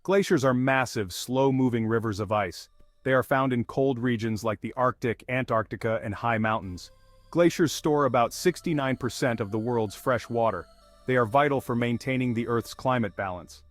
Glaciers are massive, slow-moving rivers of ice. They are found in cold regions like the Arctic, Antarctica, and high mountains. Glaciers store about 69% of the world's fresh water. They are vital for maintaining the Earth's climate balance.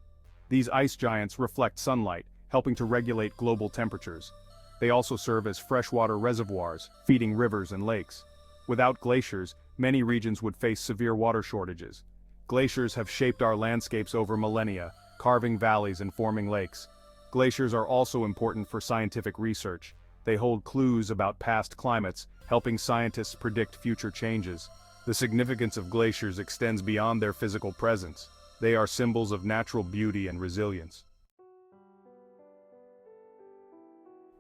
These ice giants reflect sunlight, helping to regulate global temperatures. They also serve as freshwater reservoirs, feeding rivers and lakes. Without glaciers, many regions would face severe water shortages. Glaciers have shaped our landscapes over millennia, carving valleys and forming lakes. Glaciers are also important for scientific research. They hold clues about past climates, helping scientists predict future changes. The significance of glaciers extends beyond their physical presence. They are symbols of natural beauty and resilience.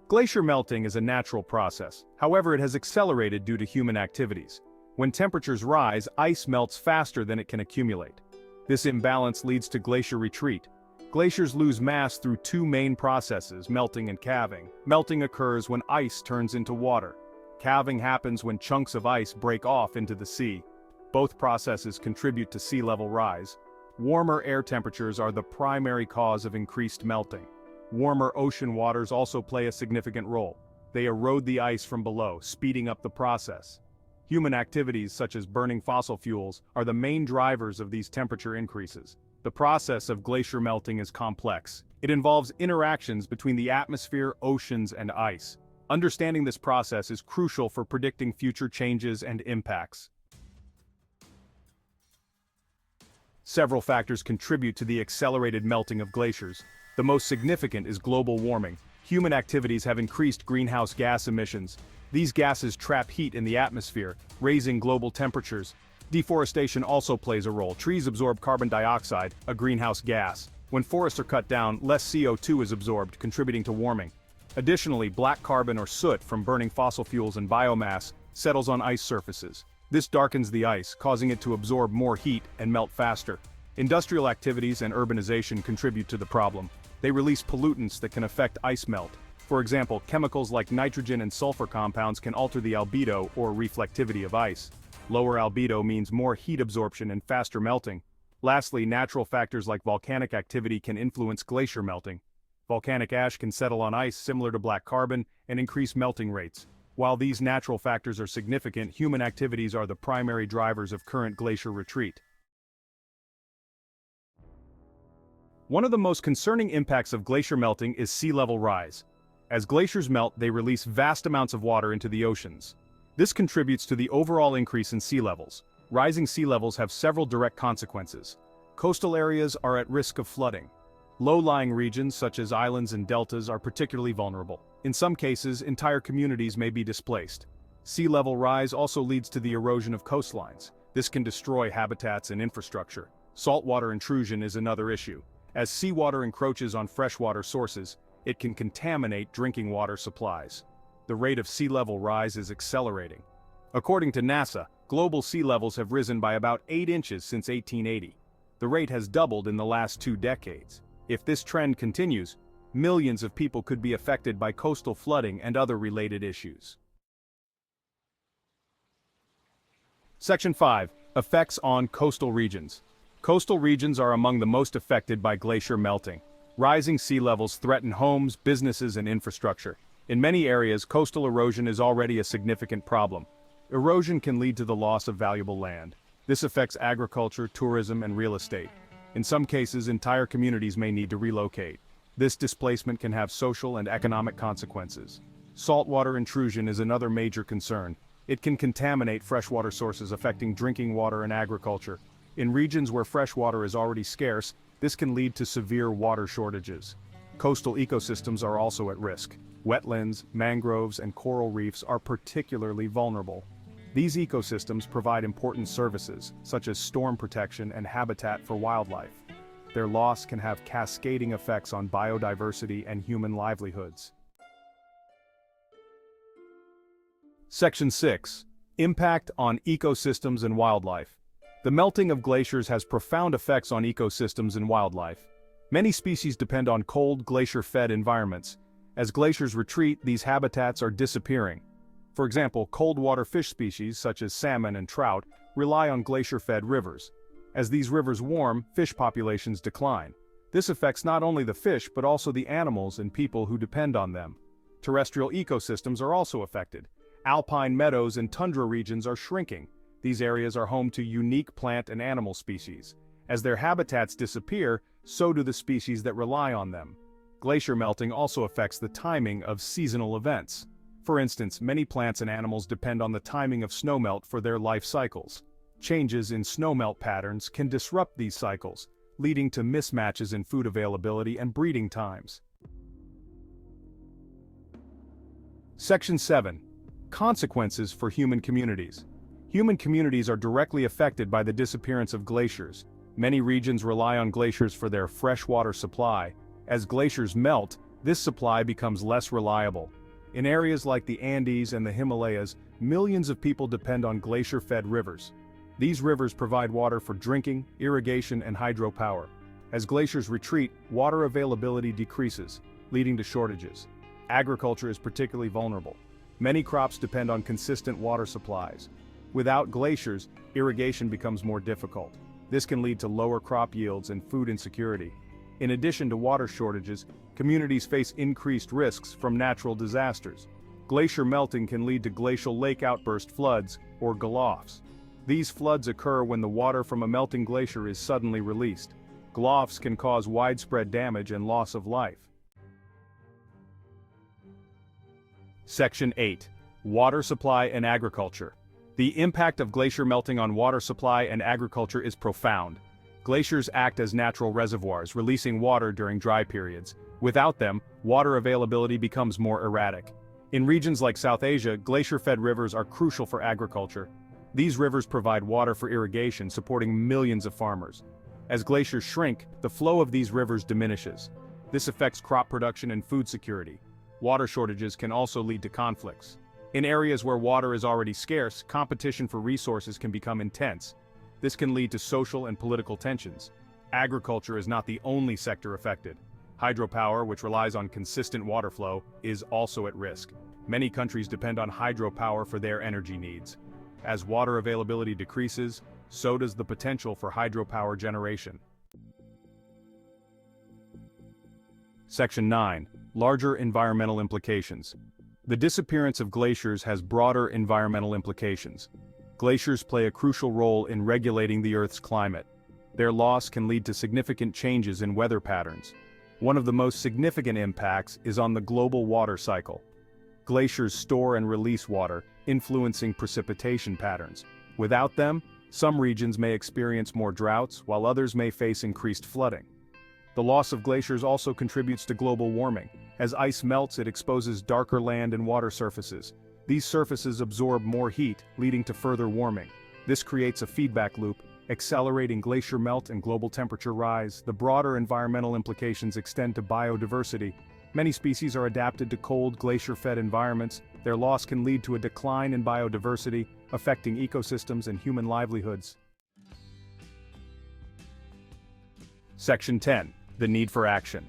Glacier melting is a natural process. However, it has accelerated due to human activities. When temperatures rise, ice melts faster than it can accumulate. This imbalance leads to glacier retreat. Glaciers lose mass through two main processes, melting and calving. Melting occurs when ice turns into water. Calving happens when chunks of ice break off into the sea. Both processes contribute to sea level rise. Warmer air temperatures are the primary cause of increased melting. Warmer ocean waters also play a significant role. They erode the ice from below, speeding up the process. Human activities such as burning fossil fuels are the main drivers of these temperature increases. The process of glacier melting is complex. It involves interactions between the atmosphere, oceans, and ice. Understanding this process is crucial for predicting future changes and impacts. Several factors contribute to the accelerated melting of glaciers. The most significant is global warming. Human activities have increased greenhouse gas emissions. These gases trap heat in the atmosphere, raising global temperatures. Deforestation also plays a role. Trees absorb carbon dioxide, a greenhouse gas. When forests are cut down, less CO2 is absorbed, contributing to warming. Additionally, black carbon or soot from burning fossil fuels and biomass settles on ice surfaces. This darkens the ice, causing it to absorb more heat and melt faster. Industrial activities and urbanization contribute to the problem. They release pollutants that can affect ice melt. For example, chemicals like nitrogen and sulfur compounds can alter the albedo or reflectivity of ice. Lower albedo means more heat absorption and faster melting. Lastly, natural factors like volcanic activity can influence glacier melting. Volcanic ash can settle on ice similar to black carbon and increase melting rates. While these natural factors are significant, human activities are the primary drivers of current glacier retreat. One of the most concerning impacts of glacier melting is sea level rise. As glaciers melt, they release vast amounts of water into the oceans. This contributes to the overall increase in sea levels. Rising sea levels have several direct consequences. Coastal areas are at risk of flooding. Low-lying regions such as islands and deltas are particularly vulnerable. In some cases, entire communities may be displaced. Sea level rise also leads to the erosion of coastlines. This can destroy habitats and infrastructure. Saltwater intrusion is another issue. As seawater encroaches on freshwater sources, it can contaminate drinking water supplies. The rate of sea level rise is accelerating. According to NASA, global sea levels have risen by about 8 inches since 1880. The rate has doubled in the last 2 decades. If this trend continues, millions of people could be affected by coastal flooding and other related issues. Section 5. Effects on coastal regions. Coastal regions are among the most affected by glacier melting. Rising sea levels threaten homes, businesses, and infrastructure. In many areas, coastal erosion is already a significant problem. Erosion can lead to the loss of valuable land. This affects agriculture, tourism, and real estate. In some cases, entire communities may need to relocate. This displacement can have social and economic consequences. Saltwater intrusion is another major concern. It can contaminate freshwater sources, affecting drinking water and agriculture. In regions where fresh water is already scarce, this can lead to severe water shortages. Coastal ecosystems are also at risk. Wetlands, mangroves, and coral reefs are particularly vulnerable. These ecosystems provide important services, such as storm protection and habitat for wildlife. Their loss can have cascading effects on biodiversity and human livelihoods. Section 6. Impact on ecosystems and wildlife. The melting of glaciers has profound effects on ecosystems and wildlife. Many species depend on cold, glacier-fed environments. As glaciers retreat, these habitats are disappearing. For example, cold water fish species such as salmon and trout rely on glacier-fed rivers. As these rivers warm, fish populations decline. This affects not only the fish but also the animals and people who depend on them. Terrestrial ecosystems are also affected. Alpine meadows and tundra regions are shrinking. These areas are home to unique plant and animal species. As their habitats disappear, so do the species that rely on them. Glacier melting also affects the timing of seasonal events. For instance, many plants and animals depend on the timing of snowmelt for their life cycles. Changes in snowmelt patterns can disrupt these cycles, leading to mismatches in food availability and breeding times. Section 7. Consequences for human communities. Human communities are directly affected by the disappearance of glaciers. Many regions rely on glaciers for their freshwater supply. As glaciers melt, this supply becomes less reliable. In areas like the Andes and the Himalayas, millions of people depend on glacier-fed rivers. These rivers provide water for drinking, irrigation, and hydropower. As glaciers retreat, water availability decreases, leading to shortages. Agriculture is particularly vulnerable. Many crops depend on consistent water supplies. Without glaciers, irrigation becomes more difficult. This can lead to lower crop yields and food insecurity. In addition to water shortages, communities face increased risks from natural disasters. Glacier melting can lead to glacial lake outburst floods, or gulfs. These floods occur when the water from a melting glacier is suddenly released. Gulfs can cause widespread damage and loss of life. Section 8. Water supply and agriculture. The impact of glacier melting on water supply and agriculture is profound. Glaciers act as natural reservoirs, releasing water during dry periods. Without them, water availability becomes more erratic. In regions like South Asia, glacier-fed rivers are crucial for agriculture. These rivers provide water for irrigation, supporting millions of farmers. As glaciers shrink, the flow of these rivers diminishes. This affects crop production and food security. Water shortages can also lead to conflicts. In areas where water is already scarce, competition for resources can become intense. This can lead to social and political tensions. Agriculture is not the only sector affected. Hydropower, which relies on consistent water flow, is also at risk. Many countries depend on hydropower for their energy needs. As water availability decreases, so does the potential for hydropower generation. Section 9. Larger environmental implications. The disappearance of glaciers has broader environmental implications. Glaciers play a crucial role in regulating the Earth's climate. Their loss can lead to significant changes in weather patterns. One of the most significant impacts is on the global water cycle. Glaciers store and release water, influencing precipitation patterns. Without them, some regions may experience more droughts, while others may face increased flooding. The loss of glaciers also contributes to global warming. As ice melts, it exposes darker land and water surfaces. These surfaces absorb more heat, leading to further warming. This creates a feedback loop, accelerating glacier melt and global temperature rise. The broader environmental implications extend to biodiversity. Many species are adapted to cold, glacier-fed environments. Their loss can lead to a decline in biodiversity, affecting ecosystems and human livelihoods. Section 10. The need for action.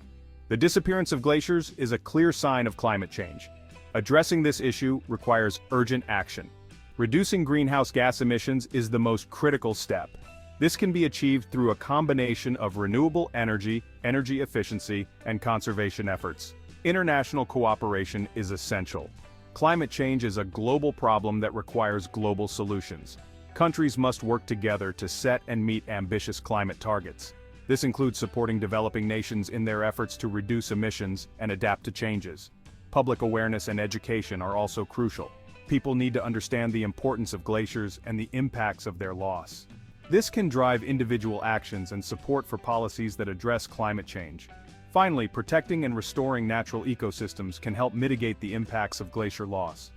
The disappearance of glaciers is a clear sign of climate change. Addressing this issue requires urgent action. Reducing greenhouse gas emissions is the most critical step. This can be achieved through a combination of renewable energy, energy efficiency, and conservation efforts. International cooperation is essential. Climate change is a global problem that requires global solutions. Countries must work together to set and meet ambitious climate targets. This includes supporting developing nations in their efforts to reduce emissions and adapt to changes. Public awareness and education are also crucial. People need to understand the importance of glaciers and the impacts of their loss. This can drive individual actions and support for policies that address climate change. Finally, protecting and restoring natural ecosystems can help mitigate the impacts of glacier loss.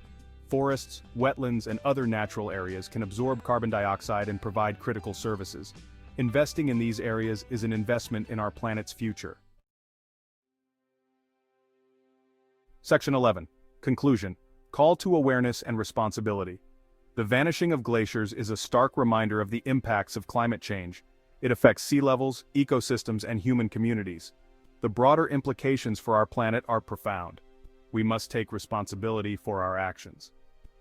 Forests, wetlands, and other natural areas can absorb carbon dioxide and provide critical services. Investing in these areas is an investment in our planet's future. Section 11. Conclusion. Call to awareness and responsibility. The vanishing of glaciers is a stark reminder of the impacts of climate change. It affects sea levels, ecosystems, and human communities. The broader implications for our planet are profound. We must take responsibility for our actions.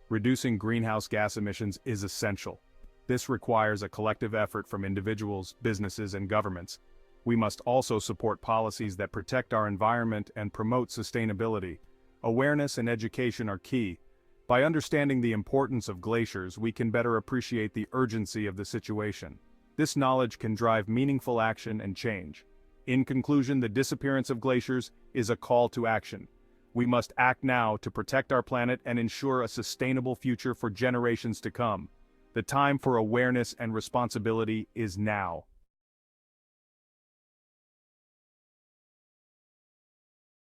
Reducing greenhouse gas emissions is essential. This requires a collective effort from individuals, businesses, and governments. We must also support policies that protect our environment and promote sustainability. Awareness and education are key. By understanding the importance of glaciers, we can better appreciate the urgency of the situation. This knowledge can drive meaningful action and change. In conclusion, the disappearance of glaciers is a call to action. We must act now to protect our planet and ensure a sustainable future for generations to come. The time for awareness and responsibility is now.